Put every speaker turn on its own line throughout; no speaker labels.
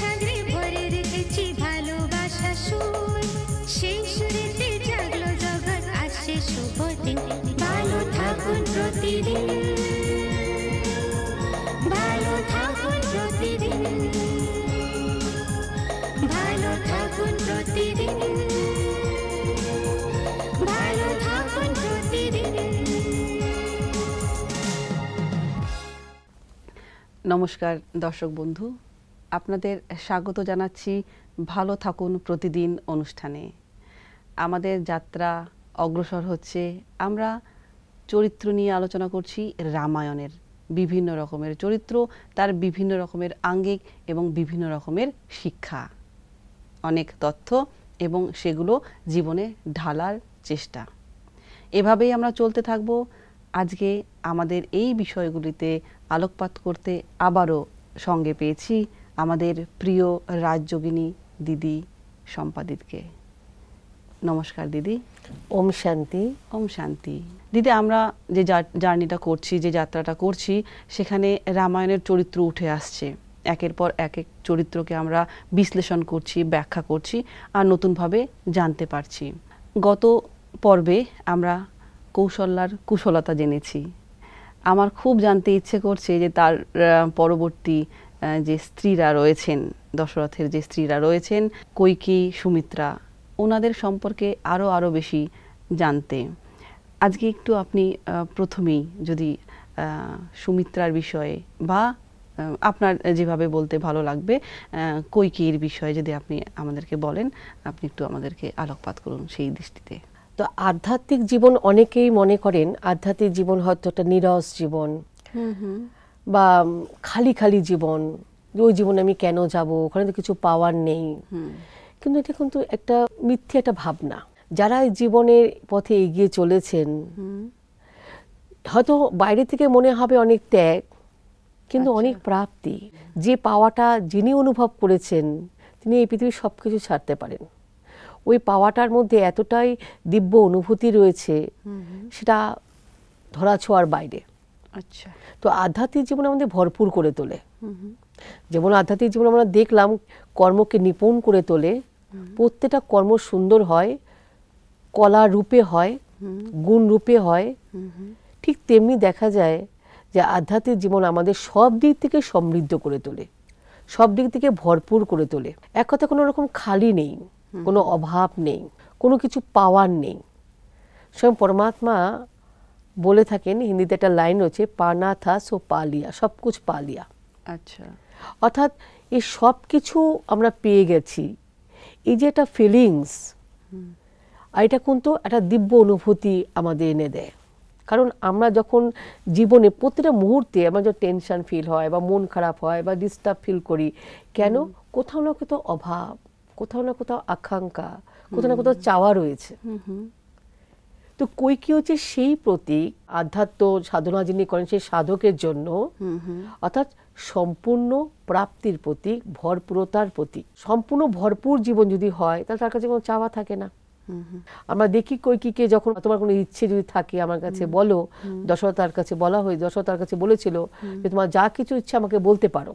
সাগরে ভরে রেখেছি ভালোবাসা সুর, সেই সুরেতে জাগলো জগৎ, আসছে শুভ দিন। ভালো থাকুন প্রতিদিন, ভালো থাকুন প্রতিদিন, ভালো থাকুন প্রতিদিন, ভালো থাকুন প্রতিদিন।
নমস্কার দর্শক বন্ধু, আপনাদের স্বাগত জানাচ্ছি ভালো থাকুন প্রতিদিন অনুষ্ঠানে। আমাদের যাত্রা অগ্রসর হচ্ছে, আমরা চরিত্র নিয়ে আলোচনা করছি। রামায়ণের বিভিন্ন রকমের চরিত্র, তার বিভিন্ন রকমের আঙ্গিক এবং বিভিন্ন রকমের শিক্ষা, অনেক তথ্য এবং সেগুলো জীবনে ঢালার চেষ্টা। এভাবেই আমরা চলতে থাকব। আজকে আমাদের এই বিষয়গুলিতে আলোকপাত করতে আবারও সঙ্গে পেয়েছি আমাদের প্রিয় রাজযোগিনী দিদি সম্পাদিতকে। নমস্কার দিদি।
ওম শান্তি।
ওম শান্তি। দিদি, আমরা যে জার্নিটা করছি, যে যাত্রাটা করছি, সেখানে রামায়ণের চরিত্র উঠে আসছে। একের পর এক এক চরিত্রকে আমরা বিশ্লেষণ করছি, ব্যাখ্যা করছি আর নতুনভাবে জানতে পারছি। গত পর্বে আমরা কৌশল্যার কুশলতা জেনেছি। আমার খুব জানতে ইচ্ছে করছে যে তার পরবর্তী যে স্ত্রীরা রয়েছেন, দশরথের যে স্ত্রীরা রয়েছেন, কৈকেয়ী, সুমিত্রা, ওনাদের সম্পর্কে আরও বেশি জানতে। আজকে একটু আপনি প্রথমেই যদি সুমিত্রার বিষয়ে বা আপনার যেভাবে বলতে ভালো লাগবে কৈকেয়ীর বিষয়ে যদি আপনি আমাদেরকে বলেন, আপনি একটু আমাদেরকে আলোকপাত করুন সেই দৃষ্টিতে।
তো আধ্যাত্মিক জীবন অনেকেই মনে করেন আধ্যাত্মিক জীবন হয়তো একটা নীরস জীবন বা খালি খালি জীবন, ওই জীবনে আমি কেন যাব, ওখানে তো কিছু পাওয়ার নেই। কিন্তু এটা কিন্তু একটা মিথ্যে একটা ভাবনা। যারা এই জীবনের পথে এগিয়ে চলেছেন, হয়তো বাইরে থেকে মনে হবে অনেক ত্যাগ, কিন্তু অনেক প্রাপ্তি। যে পাওয়াটা যিনি অনুভব করেছেন, তিনি এই পৃথিবীর সব কিছু ছাড়তে পারেন। ওই পাওয়াটার মধ্যে এতটাই দিব্য অনুভূতি রয়েছে, সেটা ধরাছোঁয়ার বাইরে।
আচ্ছা।
তো আধ্যাত্মিক জীবন আমাদের ভরপুর করে তোলে। যেমন আধ্যাত্মিক জীবন আমরা দেখলাম কর্মকে নিপুণ করে তোলে, প্রত্যেকটা কর্ম সুন্দর হয়, কলা রূপে হয়, গুণ রূপে হয়। ঠিক তেমনি দেখা যায় যে আধ্যাত্মিক জীবন আমাদের সব দিক থেকে সমৃদ্ধ করে তোলে, সব দিক থেকে ভরপুর করে তোলে। এক কথা কোনো রকম খালি নেই, কোনো অভাব নেই, কোনো কিছু পাওয়ার নেই। স্বয়ং পরমাত্মা বলে থাকেন, হিন্দিতে একটা লাইন রয়েছে, পানা থা সো পালিয়া, সব কুছ পালিয়া।
আচ্ছা।
অর্থাৎ এই সব কিছু আমরা পেয়ে গেছি। এই যে একটা ফিলিংস, আর এটা কিন্তু একটা দিব্য অনুভূতি আমাদের এনে দেয়। কারণ আমরা যখন জীবনে প্রতিটা মুহূর্তে আমার যখন টেনশন ফিল হয় বা মন খারাপ হয় বা ডিস্টার্ব ফিল করি, কেন? কোথাও না কোথাও অভাব, কোথাও না কোথাও আকাঙ্ক্ষা, কোথাও না কোথাও চাওয়া রয়েছে। তো কৈকেয়ী হচ্ছে সেই প্রতীক, আধ্যাত্ম সাধনা যিনি করেন সেই সাধকের জন্য, অর্থাৎ সম্পূর্ণ প্রাপ্তির প্রতীক, ভরপুরতার প্রতীক। সম্পূর্ণ ভরপুর জীবন যদি হয়, তাহলে তার কাছে কোনো চাওয়া থাকে না। আমরা দেখি কৈকেয়ীকে, যখন তোমার কোনো ইচ্ছে যদি থাকে আমার কাছে বলো, দশরথ তার কাছে বলা হয়, দশরথ তার কাছে বলেছিল যে তোমার যা কিছু ইচ্ছা আমাকে বলতে পারো।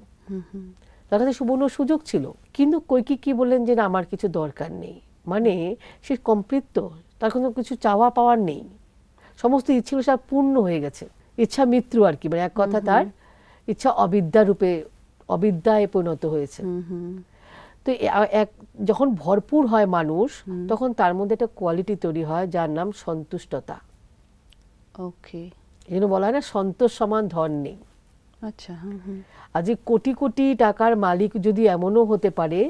তার কাছে সুবর্ণ সুযোগ ছিল, কিন্তু কৈকেয়ী কি বললেন যে না, আমার কিছু দরকার নেই। মানে সে কমপ্লিট, তো তার কোনো কিছু চাওয়া পাওয়ার নেই, সমস্ত ইচ্ছেগুলো সব পূর্ণ হয়ে গেছে। ইচ্ছা মৃত্যু আর কি, মানে এক কথা তার ইচ্ছা অবিদ্যা রূপে, অবিদ্যায় পরিণত হয়েছে। তো যখন ভরপুর হয় মানুষ, তখন তার মধ্যে একটা কোয়ালিটি তৈরি হয় যার নাম সন্তুষ্টতা।
ওকে।
এই জন্য বলা হয় না, সন্তোষ সমান ধন নেই।
আচ্ছা।
আজ কোটি কোটি টাকার মালিক যদি এমনও হতে পারে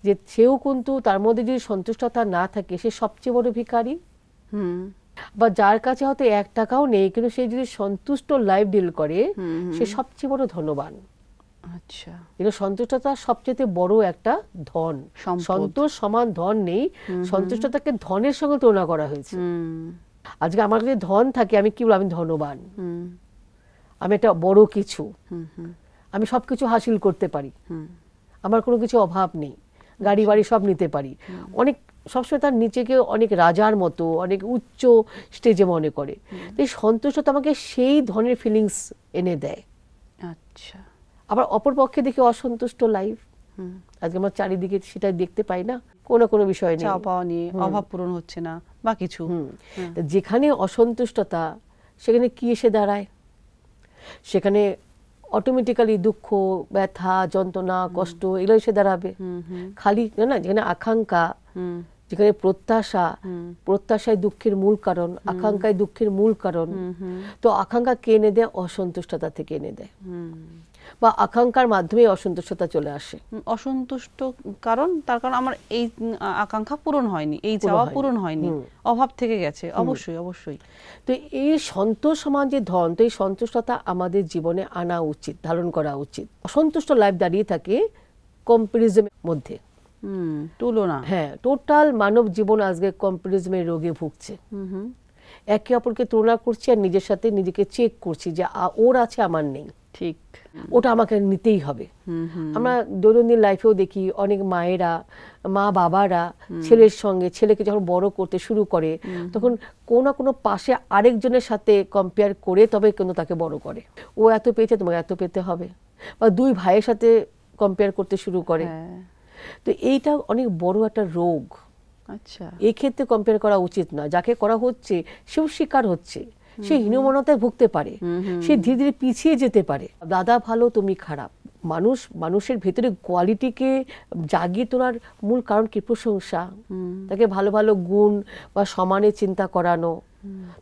যে সেও কিন্তু তার মধ্যে যদি সন্তুষ্টতা না থাকে, সে সবচেয়ে বড় ভিখারি। বা যার কাছে হয়তো 1 টাকাও নেই, কিন্তু সে যদি সন্তুষ্ট লাইফ ডিল করে, সে সবচেয়ে বড় ধনবান।
আচ্ছা।
কিন্তু সন্তুষ্টতা সবচেয়ে বড় একটা ধন। সন্তোষ সমান ধন নেই, সন্তুষ্টতাকে ধনের সঙ্গে তুলনা করা হয়েছে। আজকে আমার কাছে ধন থাকে, আমি কি বলবো? আমি ধনবান, আমি একটা বড় কিছু, আমি সবকিছু হাসিল করতে পারি, আমার কোনো কিছু অভাব নেই, গাড়ি বাড়ি সব নিতে পারি। অনেক সবসময় তার নিজেকে অনেক রাজার মতো, অনেক উচ্চ স্টেজে মনে করে। এই সন্তুষ্টতা আমাকে সেই ধরনের ফিলিংস এনে দেয়।
আচ্ছা।
আবার অপর পক্ষে দেখি অসন্তুষ্ট লাইফ, আজকে আমার চারিদিকে সেটা দেখতে পাই না, কোনো কোনো বিষয় নেই,
চাওয়া পাওয়া নিয়ে অভাব পূরণ হচ্ছে না বা কিছু।
তা যেখানে অসন্তুষ্টতা সেখানে কি এসে দাঁড়ায়? সেখানে অটোমেটিক্যালি দুঃখ, ব্যথা, যন্ত্রণা, কষ্ট এগুলো এসে দাঁড়াবে। খালি না, যেখানে আকাঙ্ক্ষা, যেখানে প্রত্যাশা, প্রত্যাশায় দুঃখের মূল কারণ, আকাঙ্ক্ষায় দুঃখের মূল কারণ। তো আকাঙ্ক্ষা কে এনে দেয়? অসন্তুষ্টতা থেকে এনে দেয়, বা আকাঙ্ক্ষার মাধ্যমে অসন্তুষ্টতা চলে আসে।
অসন্তুষ্ট কারণ, তার কারণ আমার এই আকাঙ্ক্ষা পূরণ হয়নি, এই চাওয়া পূরণ হয়নি, অভাব থেকে গেছে। অবশ্যই অবশ্যই।
তো এই সন্তোষ সমাজের ধন, তো এই সন্তুষ্টতা আমাদের জীবনে আনা উচিত, ধারণ করা উচিত। অসন্তুষ্ট লাইফ দাঁড়িয়ে থাকে কম্পারিজমের মধ্যে।
তুলনা।
হ্যাঁ, টোটাল মানব জীবন আজকে কম্পারিজমের রোগে ভুগছে। একে অপরকে তুলনা করছি আর নিজের সাথে নিজেকে চেক করছি যে ওর আছে আমার নেই,
ঠিক,
ওটা আমাকে নিতেই হবে। আমরা দৈনন্দিন লাইফেও দেখি অনেক মায়েরা, মা বাবারা ছেলের সঙ্গে, ছেলেকে যখন বড় করতে শুরু করে তখন কোনো না কোনো পাশে আরেকজনের সাথে কম্পেয়ার করে তবে কিন্তু তাকে বড় করে। ও এত পেয়েছে, তোমাকে এত পেতে হবে, বা দুই ভাইয়ের সাথে কম্পেয়ার করতে শুরু করে। তো এইটা অনেক বড় একটা রোগ।
আচ্ছা,
এই ক্ষেত্রে কম্পেয়ার করা উচিত না। যাকে করা হচ্ছে সেও শিকার হচ্ছে, সে হীনমন্যতায় ভুগতে পারে, সে ধীরে ধীরে পিছিয়ে যেতে পারে। দাদা ভালো, তুমি খারাপ। মানুষের ভেতরে কোয়ালিটিকে জাগিয়ে তোলার মূল কারণ কি? প্রশংসা। তাকে ভালো ভালো গুণ বা সমানে চিন্তা করানো,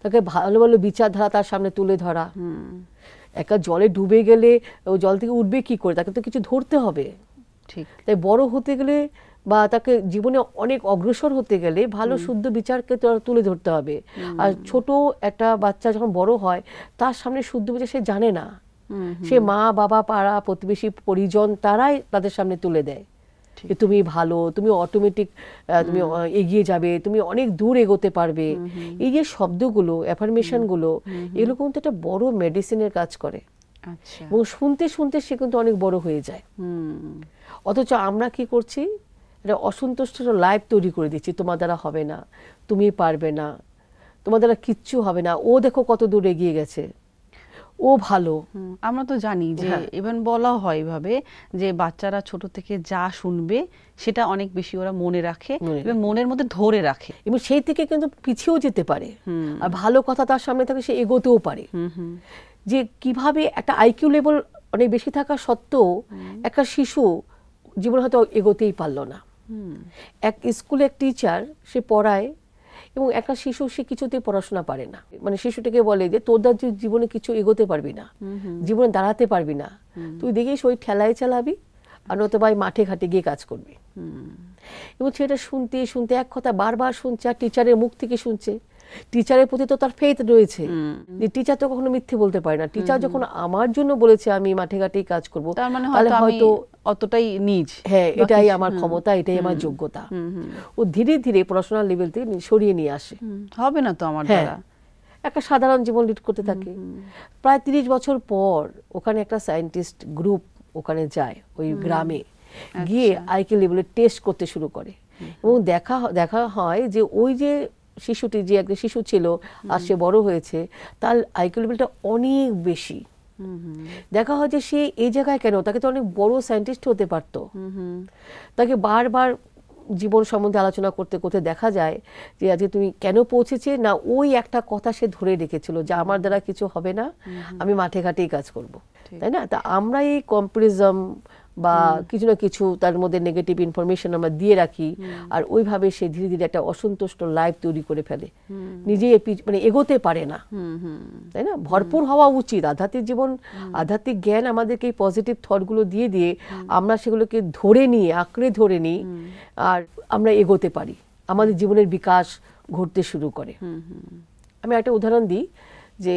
তাকে ভালো ভালো বিচারধারা তার সামনে তুলে ধরা। একা জলে ডুবে গেলে ও জল থেকে উঠবে কি করে? তাকে তো কিছু ধরতে হবে।
ঠিক।
তাই বড় হতে গেলে বা তাকে জীবনে অনেক অগ্রসর হতে গেলে ভালো শুদ্ধ বিচারকে তুলে ধরতে হবে। আর ছোট একটা বাচ্চা যখন বড় হয় তার সামনে শুদ্ধ বিচার সে জানে না, সে মা বাবা, পাড়া প্রতিবেশী, পরিজন তারাই তাদের সামনে তুলে দেয় যে তুমি ভালো, তুমি অটোমেটিক, তুমি এগিয়ে যাবে, তুমি অনেক দূর এগোতে পারবে। এই যে শব্দগুলো, অ্যাফার্মেশনগুলো, এগুলো কিন্তু একটা বড় মেডিসিনের কাজ করে। এবং শুনতে শুনতে সে কিন্তু অনেক বড় হয়ে যায়। অথচ আমরা কি করছি? এটা অসন্তুষ্ট লাইফ তৈরি করে দিচ্ছি। তোমার দ্বারা হবে না, তুমি পারবে না, তোমার দ্বারা কিচ্ছু হবে না, ও দেখো কত দূর এগিয়ে গেছে, ও ভালো।
আমরা তো জানি যে ইভেন বলা হয় এভাবে যে বাচ্চারা ছোট থেকে যা শুনবে সেটা অনেক বেশি ওরা মনে রাখে এবং মনের মধ্যে ধরে রাখে,
এবং সেই থেকে কিন্তু পিছিয়েও যেতে পারে। আর ভালো কথা তার সামনে থাকে, সে এগোতেও পারে। যে কিভাবে একটা আইকিউ লেভেল অনেক বেশি থাকা সত্ত্বেও একটা শিশু জীবনে হয়তো এগোতেই পারলো না। এক স্কুলে এক টিচার, সে পড়ায় এবং একটা শিশু সে কিছুতেই পড়াশোনা পারে না। মানে শিশুটাকে বলে যে তোর দ্বারা জীবনে কিছু এগোতে পারবি না, জীবনে দাঁড়াতে পারবি না, তুই দেখিস ওই ঠেলায় চালাবি আর নতুবা মাঠে ঘাটে গিয়ে কাজ করবি। এবং সেটা শুনতে শুনতে এক কথা বারবার শুনছে, আর টিচারের মুখ থেকে শুনছে। টিচারের প্রতি তো তার ফেথ রয়েছে যে টিচার তো কখনো মিথ্যে বলতে পারে না। টিচার যখন আমার জন্য বলেছে আমি মাঠে ঘাটেই কাজ করবো, তাহলে হয়তো
অতটাই নিজ,
হ্যাঁ এটাই আমার ক্ষমতা, এটাই আমার যোগ্যতা। ও ধীরে ধীরে পড়াশোনার লেভেল থেকে সরিয়ে নিয়ে আসে।
হবে না তো আমার দ্বারা,
একটা সাধারণ জীবন লিড করতে থাকে। প্রায় 30 বছর পর ওখানে একটা সায়েন্টিস্ট গ্রুপ ওখানে যায় ওই গ্রামে, গিয়ে আইকিউ লেভেলের টেস্ট করতে শুরু করে। এবং দেখা হয় যে ওই যে শিশুটি, যে একটা শিশু ছিল আর সে বড় হয়েছে, তার আইকিউ লেভেলটা অনেক বেশি। দেখা হয় যে সে এই জায়গায় কেন, তাকে তো অনেক বড় সায়েন্টিস্ট হতে পারতো। তাকে বারবার জীবন সম্বন্ধে আলোচনা করতে করতে দেখা যায় যে আজকে তুমি কেন পৌঁছেছে না, ওই একটা কথা সে ধরে রেখেছিল যে আমার দ্বারা কিছু হবে না, আমি মাঠে ঘাটেই কাজ করব, তাই না? তা আমরা এই কম্পারিজম বা কিছু না কিছু তার মধ্যে নেগেটিভ ইনফরমেশন আমরা দিয়ে রাখি, আর ওইভাবে সে ধীরে ধীরে একটা অসন্তুষ্ট লাইফ তৈরি করে ফেলে, নিজেই মানে এগোতে পারে না, তাই না? ভরপুর হওয়া উচিত আধ্যাত্মিক জীবন, আধ্যাত্মিক জ্ঞান আমাদেরকে এই পজিটিভ থটগুলো দিয়ে দিয়ে আমরা সেগুলোকে ধরে নিয়ে, আঁকড়ে ধরে নিই, আর আমরা এগোতে পারি, আমাদের জীবনের বিকাশ ঘটতে শুরু করে। আমি একটা উদাহরণ দিই যে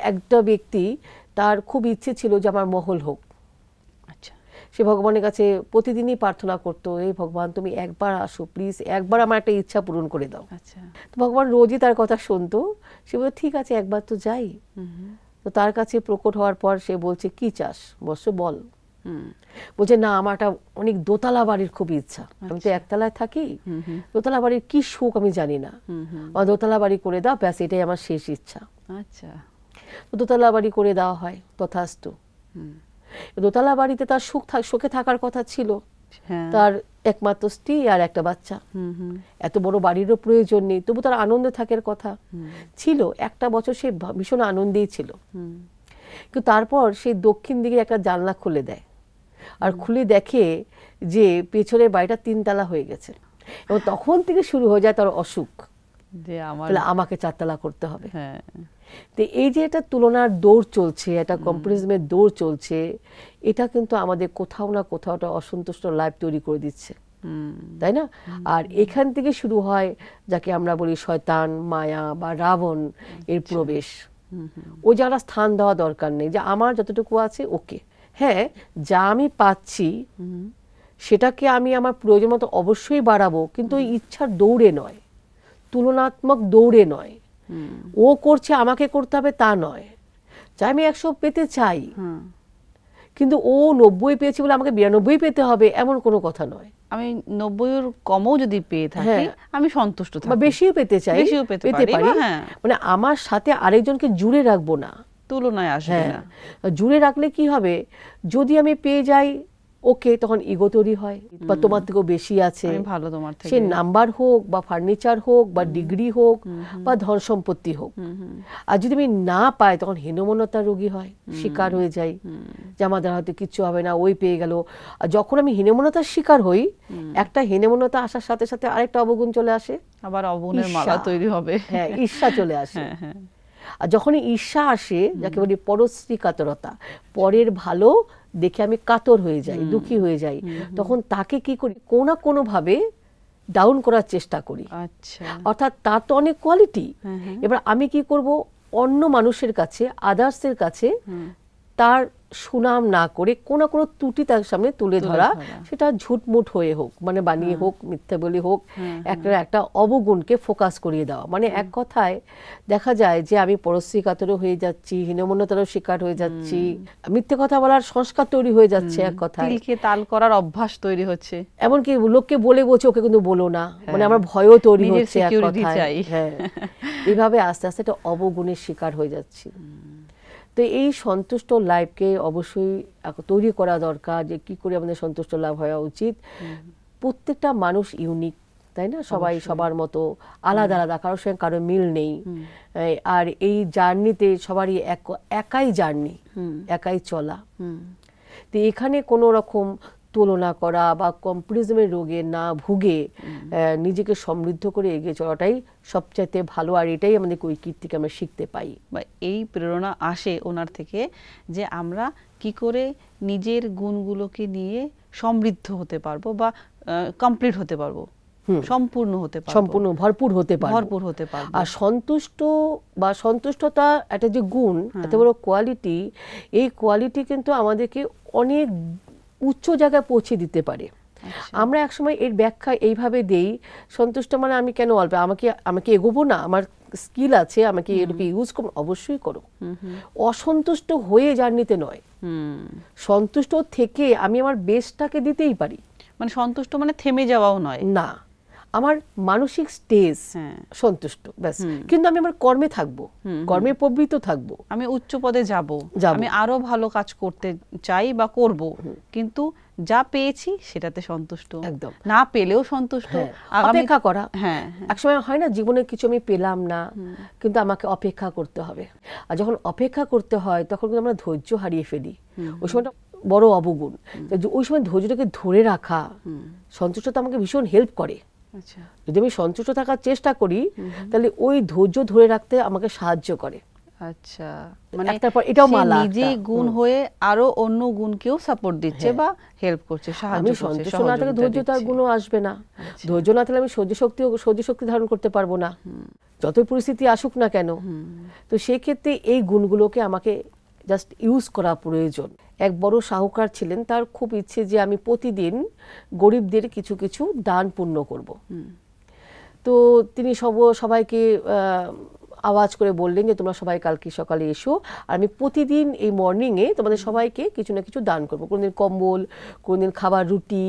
একটা ব্যক্তি, তার খুব ইচ্ছে ছিল যে আমার মহল হোক। সে ভগবানের কাছে প্রতিদিনই প্রার্থনা করতো, এই ভগবান তুমি একবার আসো প্লিজ, একবার আমার একটা ইচ্ছা পূরণ করে দাও। তো ভগবান রোজই তার কথা শুনতো। সে বলতো ঠিক আছে একবার তো যাই। তো তার কাছে প্রকট হওয়ার পর সে বলছে কি চাস বৎস বল। বলছে না, আমার একটা অনেক দোতলা বাড়ির খুব ইচ্ছা, আমি তো একতলায় থাকি, দোতলা বাড়ির কি সুখ আমি জানি না, আমার দোতলা বাড়ি করে দাও, ব্যাস এটাই আমার শেষ ইচ্ছা। তো দোতলা বাড়ি করে দেওয়া হয়, তথাস্তু। দোতলা বাড়িতে তার সুখে থাকার কথা ছিল,
হ্যাঁ,
তার একমাত্র স্ত্রী আর একটা বাচ্চা, এত বড় বাড়িরও প্রয়োজন নেই, তবু তার আনন্দে থাকার কথা ছিল। একটা বছর সে ভীষণ আনন্দেই ছিল। কিন্তু তারপর সেই দক্ষিণ দিকে একটা জানলা খুলে দেয়, আর খুলে দেখে যে পেছনের বাড়িটা 3 তলা হয়ে গেছে, এবং তখন থেকে শুরু হয়ে যায় তার অসুখ,
যে আমার
তাহলে আমাকে 4 তলা করতে হবে।
হ্যাঁ,
তো এই যে একটা তুলনার দৌড় চলছে, একটা কম্পারিজমের দৌড় চলছে, এটা কিন্তু আমাদের কোথাও না কোথাও একটা অসন্তুষ্ট লাইফ তৈরি করে দিচ্ছে, তাই না? আর এখান থেকে শুরু হয় যাকে আমরা বলি শয়তান, মায়া বা রাবণ এর প্রবেশ। ওই জায়গাটা স্থান দেওয়া দরকার নেই, যে আমার যতটুকু আছে ওকে, হ্যাঁ যা আমি পাচ্ছি সেটাকে আমি আমার প্রয়োজন মতো অবশ্যই বাড়াবো, কিন্তু ওই ইচ্ছার দৌড়ে নয়, তুলনাত্মক দৌড়ে নয়। ও করছে আমাকে করতে হবে তা নয়, চাই আমি 100 পেতে চাই, কিন্তু ও 90 পেয়েছে বলে আমাকে 92 পেতে হবে এমন কোনো কথা নয়।
আমি 90-এর কমও যদি পেয়ে থাকি আমি সন্তুষ্ট থাকি,
বা বেশিও পেতে চাই,
বেশিও পেতে পারি, হ্যাঁ,
মানে আমার সাথে আরেকজনকে জুড়ে রাখবো না,
তুলনায় আসবে না।
জুড়ে রাখলে কি হবে, যদি আমি পেয়ে যাই ওকে, তখন ইগো তৈরি হয়, বা তোমার থেকেও বেশি আছে,
ভালো তোমার থেকে,
সে নাম্বার হোক বা ফার্নিচার হোক বা ডিগ্রি হোক বা ধন সম্পত্তি হোক। আর যদি আমি না পাই তখন হীনমন্যতার রোগী হয়, শিকার হয়ে যাই, যে আমাদের হয়তো কিচ্ছু হবে না, ওই পেয়ে গেল। আর যখন আমি হীনমন্যতার শিকার হই, একটা হীনমন্যতা আসার সাথে সাথে আরেকটা অবগুণ চলে আসে,
আবার অবগুণের মালা তৈরি হবে,
হ্যাঁ ঈর্ষা চলে আসে। আর যখনই ঈর্ষা আসে, যাকে বলি পরশ্রী কাতরতা, পরের ভালো দেখে আমি কাতর হয়ে যাই, দুঃখী হয়ে যাই, তখন তাকে কি করি, কোনো না কোনো ভাবে ডাউন করার চেষ্টা করি।
আচ্ছা,
অর্থাৎ তার তো অনেক কোয়ালিটি, এবার আমি কি করব, অন্য মানুষের কাছে, আদার্সের কাছে তার সুনাম না করে কোনো কোনো ত্রুটি তার সামনে তুলে ধরা, সেটা ঝুটমুট হয়ে হোক, মানে বানিয়ে হোক, মিথ্যা বলে হোক, একটা অবগুণকে ফোকাস করিয়ে দেওয়া। মানে এক কথায় দেখা যায় যে আমি পরশ্রী কাতরও হয়ে যাচ্ছি, হীনমন্যতারও শিকার হয়ে যাচ্ছি, মিথ্যে কথা বলার সংস্কার তৈরি হয়ে যাচ্ছে, এক কথায়
তিলকে তাল করার অভ্যাস তৈরি হচ্ছে।
এমনকি লোককে বলছে ওকে কিন্তু বলো না, মানে আমার ভয়ও তৈরি হচ্ছে, এক কথায় হ্যাঁ এইভাবে আস্তে আস্তে একটা অবগুণের শিকার হয়ে যাচ্ছি। তো এই সন্তুষ্ট লাইফকে অবশ্যই তৈরি করা দরকার, যে কি করে আমাদের সন্তুষ্ট লাভ হওয়া উচিত। প্রত্যেকটা মানুষ ইউনিক, তাই না? সবাই সবার মতো আলাদা আলাদা, কারোর সঙ্গে কারো মিল নেই। আর এই জার্নিতে সবারই একাই জার্নি, একাই চলা। তো এখানে কোনো রকম তুলনা করা বা কম্পারিজমের রোগে না ভুগে নিজেকে সমৃদ্ধ করে এগিয়ে চলাটাই সবচাইতে ভালো। আর এটাই আমাদের কৈকির থেকে আমরা শিখতে পাই,
বা এই প্রেরণা আসে ওনার থেকে, যে আমরা কি করে নিজের গুণগুলোকে নিয়ে সমৃদ্ধ হতে পারবো, বা কমপ্লিট হতে পারবো, সম্পূর্ণ হতে পারবো,
সম্পূর্ণ ভরপুর হতে পারবো। আর সন্তুষ্ট বা সন্তুষ্টতা একটা যে গুণ, এত বড় কোয়ালিটি, এই কোয়ালিটি কিন্তু আমাদেরকে অনেক উচ্চ জায়গায় পৌঁছে দিতে পারে। আমরা একসময় এর ব্যাখ্যা এইভাবে দেই, সন্তুষ্ট মানে আমি কেন অল্প, আমাকে এগোবো না, আমার স্কিল আছে, আমাকে এটাকে ইউজ করো, অবশ্যই করো। অসন্তুষ্ট হয়ে জার্নিতে নয়, সন্তুষ্ট থেকে আমি আমার বেস্টটাকে দিতেই পারি।
মানে সন্তুষ্ট মানে থেমে যাওয়াও নয়,
না, আমার মানসিক স্টেজ সন্তুষ্ট, ব্যাস। কিন্তু আমি আমার কর্মে থাকবো, কর্মে প্রবৃত্ত থাকবো,
আমি উচ্চ পদে যাব, আমি আরো ভালো কাজ করতে চাই বা করব, কিন্তু যা পেয়েছি সেটাতে সন্তুষ্ট, একদম না পেলেও সন্তুষ্ট,
অপেক্ষা করা। হ্যাঁ, একসময় হয় না, জীবনে কিছু আমি পেলাম না, কিন্তু আমাকে অপেক্ষা করতে হবে। আর যখন অপেক্ষা করতে হয় তখন কিন্তু আমরা ধৈর্য হারিয়ে ফেলি, ওই সময়টা বড় অবগুণ। ওই সময় ধৈর্যটাকে ধরে রাখা, সন্তুষ্টতা আমাকে ভীষণ হেল্প করে। যদি আমি সন্তুষ্ট থাকার চেষ্টা করি, তাহলে ওই ধৈর্য ধরে রাখতে আমাকে সাহায্য করে।
আচ্ছা, মানে
তারপর এটাও মালা,
নিজে গুণ হয়ে আরো অন্য গুণকেও সাপোর্ট দিচ্ছে বা হেল্প করছে, সাহায্য করছে।
আমি সন্তুষ্ট না থাকলে ধৈর্য তার গুণও আসবে না, ধৈর্য না থাকলে আমি সহ্য শক্তি ধারণ করতে পারবো না, যতই পরিস্থিতি আসুক না কেন। তো সেই ক্ষেত্রে এই গুণগুলোকে আমাকে জাস্ট ইউজ করা প্রয়োজন। এক বড় শাহুকার ছিলেন, তার খুব ইচ্ছে যে আমি প্রতিদিন গরিবদের কিছু কিছু দান পুণ্য করব। তো তিনি সবাইকে আওয়াজ করে বললেন যে তোমরা সবাই কালকে সকালে এসো, আর আমি প্রতিদিন এই মর্নিংয়ে তোমাদের সবাইকে কিছু না কিছু দান করবো, কোনোদিন কম্বল, কোনোদিন খাবার, রুটি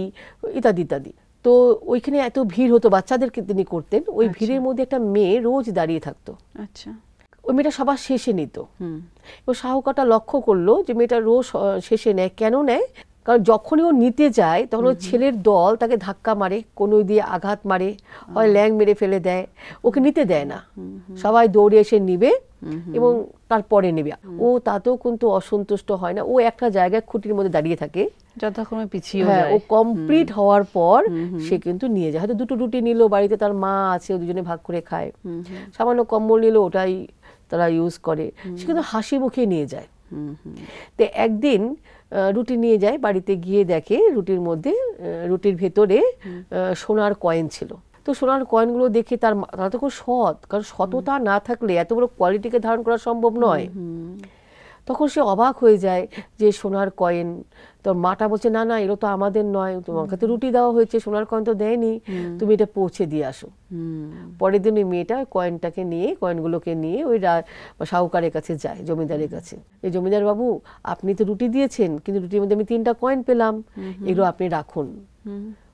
ইত্যাদি ইত্যাদি। তো ওইখানে এত ভিড় হতো, বাচ্চাদেরকে তিনি করতেন, ওই ভিড়ের মধ্যে একটা মেয়ে রোজ দাঁড়িয়ে থাকতো।
আচ্ছা,
ওই মেয়েটা সবার শেষে নিত। এবং শাহুকাটা লক্ষ্য করলো যে মেয়েটা রোজ শেষে নেয়। কেন নেয়? কারণ যখনই ও নিতে যায় তখন ওই ছেলের দল তাকে ধাক্কা মারে, কোনো দিয়ে আঘাত মারে, হয় ল্যাং মেরে ফেলে দেয়, ওকে নিতে দেয় না। সবাই দৌড়ে এসে নিবে এবং তারপরে নেবে। ও তাতেও কিন্তু অসন্তুষ্ট হয় না, ও একটা জায়গায় খুঁটির মধ্যে দাঁড়িয়ে থাকে
যথাক্রমে পিছিয়ে
হ্যাঁ, ও কমপ্লিট হওয়ার পর সে কিন্তু নিয়ে যায়। হয়তো 2টো রুটি নিল, বাড়িতে তার মা আছে, ও দুজনে ভাগ করে খায়। সামান্য কম্বল নিল, ওটাই তারা ইউজ করে, সে কিন্তু হাসি মুখে নিয়ে যায়। তো একদিন রুটি নিয়ে যায়, বাড়িতে গিয়ে দেখে রুটির মধ্যে, রুটির ভেতরে সোনার কয়েন ছিল। তো সোনার কয়েনগুলো দেখে তারা তো খুব সৎ, কারণ সততা না থাকলে এত বড় কোয়ালিটিকে ধারণ করা সম্ভব নয়। তখন সে অবাক হয়ে যায় যে সোনার কয়েন। তোর মাটা বলছে, না না, এগুলো তো আমাদের নয়, তোমাকে তো রুটি দেওয়া হয়েছে, সোনার কয়েন তো দেয়নি, তুমি এটা পৌঁছে দিয়ে আসো। পরের দিন ওই মেয়েটা কয়েনগুলোকে নিয়ে ওই শাহুকারের কাছে যায়, জমিদারের কাছে। এই জমিদার বাবু, আপনি তো রুটি দিয়েছেন, কিন্তু রুটির মধ্যে আমি 3টা কয়েন পেলাম, এগুলো আপনি রাখুন।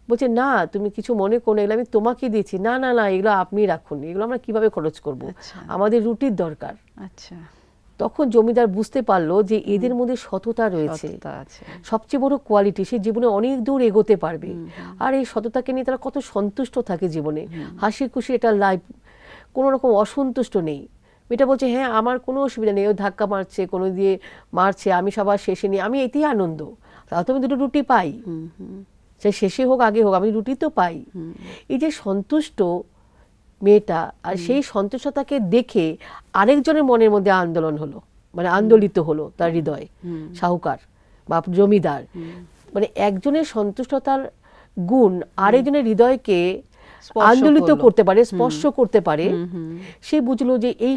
বলছে, না তুমি কিছু মনে করো না, এগুলো আমি তোমাকে দিয়েছি। না না না, এগুলো আপনি রাখুন, এগুলো আমরা কিভাবে খরচ করব, আমাদের রুটির দরকার।
আচ্ছা।
তখন জমিদার বুঝতে পারলো যে এদের মধ্যে সততা রয়েছে, সবচেয়ে বড় কোয়ালিটি, সে জীবনে অনেক দূর এগোতে পারবে। আর এই সততাকে নিয়ে তারা কত সন্তুষ্ট থাকে জীবনে, হাসি খুশি এটা লাইফ, কোনো রকম অসন্তুষ্ট নেই। মেয়েটা বলছে, হ্যাঁ আমার কোনো অসুবিধা নেই, ও ধাক্কা মারছে, কোনো দিয়ে মারছে, আমি সবার শেষে নিই, আমি এতেই আনন্দ, তাও তো আমি 2টো রুটি পাই, সে শেষে হোক আগে হোক আমি রুটি তো পাই। এই যে সন্তুষ্ট মেয়েটা, আর সেই সন্তুষ্টতাকে দেখে আরেকজনের মনের মধ্যে আন্দোলন হলো, মানে আন্দোলিত হলো তার হৃদয়, শাহুকার বা জমিদার। মানে একজনের সন্তুষ্টতার গুণ আরেকজনের হৃদয়কে আন্দোলিত করতে পারে, স্পর্শ করতে পারে। সে বুঝলো যে এই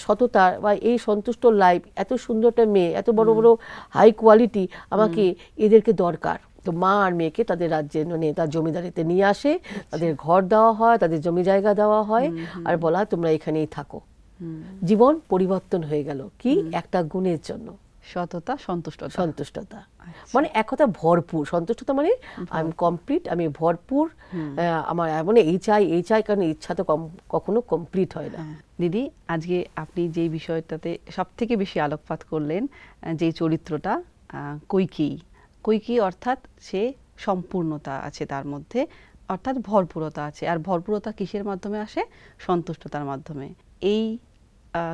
সততা বা এই সন্তুষ্ট লাইফ, এত সুন্দর একটা মেয়ে, এত বড় বড় হাই কোয়ালিটি, আমাকে এদেরকে দরকার। তো মা আর মেয়েকে তাদের রাজ্যে, মানে তার জমিদারিতে নিয়ে আসে, তাদের ঘর দেওয়া হয়, তাদের জমি জায়গা দেওয়া হয়, আর বলা হয় তোমরা এখানেই থাকো। জীবন পরিবর্তন হয়ে গেল, কি একটা গুণের জন্য,
সততা,
সন্তুষ্টতা। মানে এক কথা ভরপুর সন্তুষ্টতা, মানে আমি কমপ্লিট, আমি ভরপুর, আমার মানে এই চাই, কারণ ইচ্ছা তো কখনো কমপ্লিট হয় না।
দিদি, আজকে আপনি যে বিষয়টাতে সব থেকে বেশি আলোকপাত করলেন, যে চরিত্রটা কৈকেয়ী, অর্থাৎ সে সম্পূর্ণতা আছে তার মধ্যে, অর্থাৎ ভরপুরতা আছে। আর ভরপুরতা কিসের মাধ্যমে আসে? সন্তুষ্টতার মাধ্যমে। এই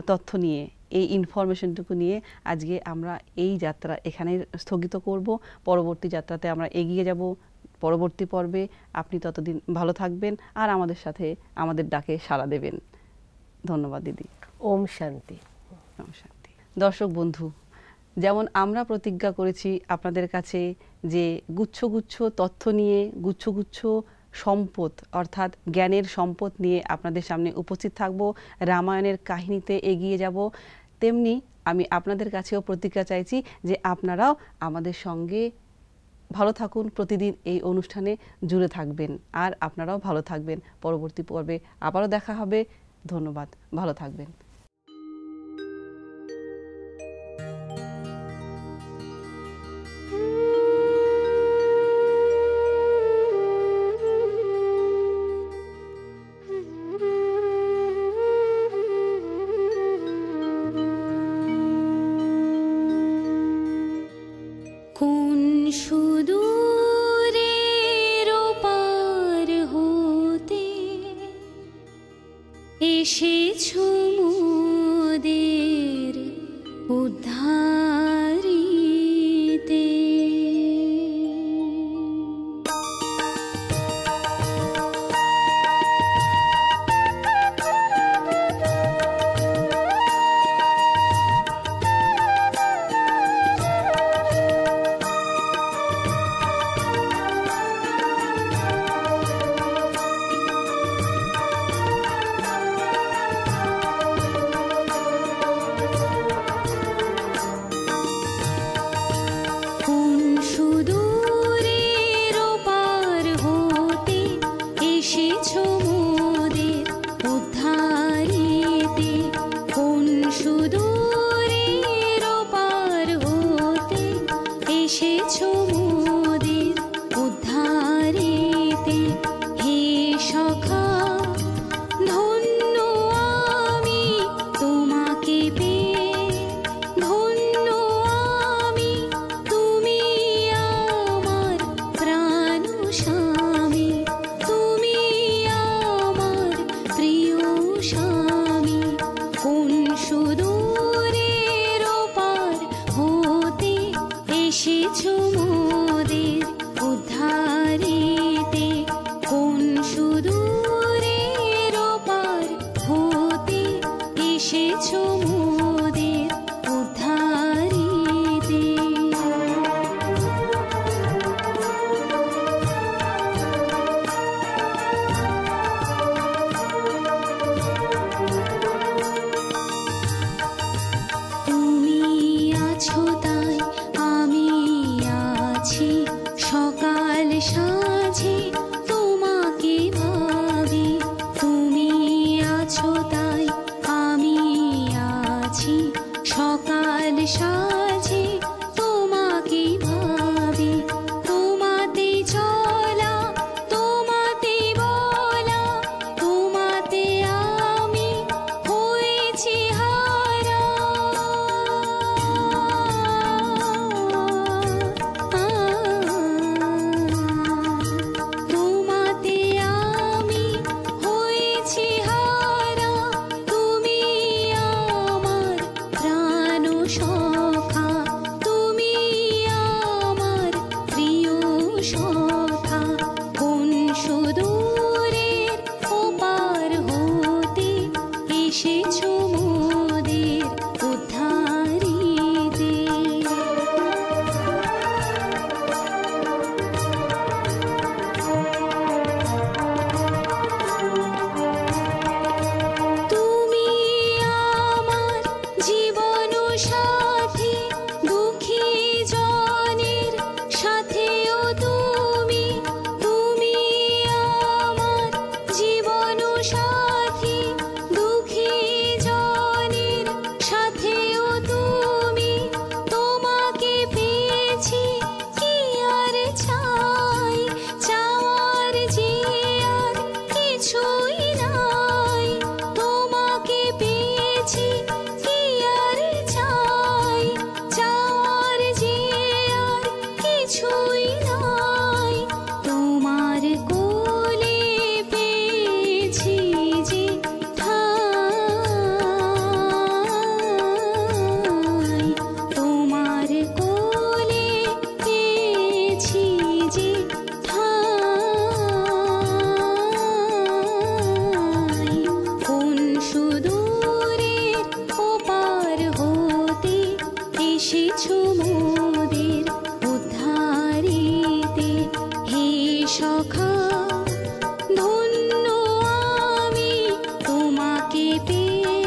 তথ্য নিয়ে, এই ইনফরমেশনটুকু নিয়ে আজকে আমরা এই যাত্রা এখানেই স্থগিত করব। পরবর্তী যাত্রাতে আমরা এগিয়ে যাব। পরবর্তী পর্বে আপনি ততদিন ভালো থাকবেন আর আমাদের সাথে আমাদের ডাকে সাড়া দেবেন। ধন্যবাদ দিদি।
ওম শান্তি।
ওম শান্তি। দর্শক বন্ধু, যেমন আমরা প্রতিজ্ঞা করেছি আপনাদের কাছে যে গুচ্ছ গুচ্ছ তথ্য নিয়ে, গুচ্ছ গুচ্ছ সম্পদ, অর্থাৎ জ্ঞানের সম্পদ নিয়ে আপনাদের সামনে উপস্থিত থাকব, রামায়ণের কাহিনীতে এগিয়ে যাব, তেমনি আমি আপনাদের কাছেও প্রতিজ্ঞা চাইছি যে আপনারাও আমাদের সঙ্গে ভালো থাকুন, প্রতিদিন এই অনুষ্ঠানে জুড়ে থাকবেন, আর আপনারাও ভালো থাকবেন। পরবর্তী পর্বে আবারও দেখা হবে। ধন্যবাদ, ভালো থাকবেন।
কোন সুদূরের পার হতে এসেছো মোদের উদ্ধারিতে। সখা ধন্য আমি তোমাকে পেয়ে,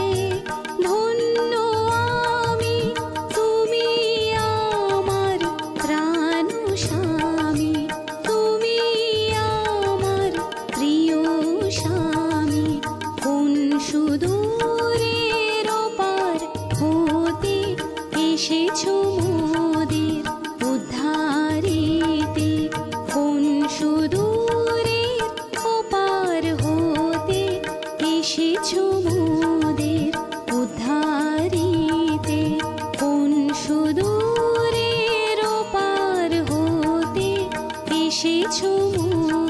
ধন্য আমি তুমি আমার প্রাণ স্বামী, তুমি আমার প্রিয় স্বামী। কোন সুদূরের ওপার হতে এসেছো মোদের উদ্ধারিতে, কোন সুদূরের ওপার হতে এসেছো মোদের উদ্ধারিতে, কোন সুদূরের ওপার হতে এসেছো মোদের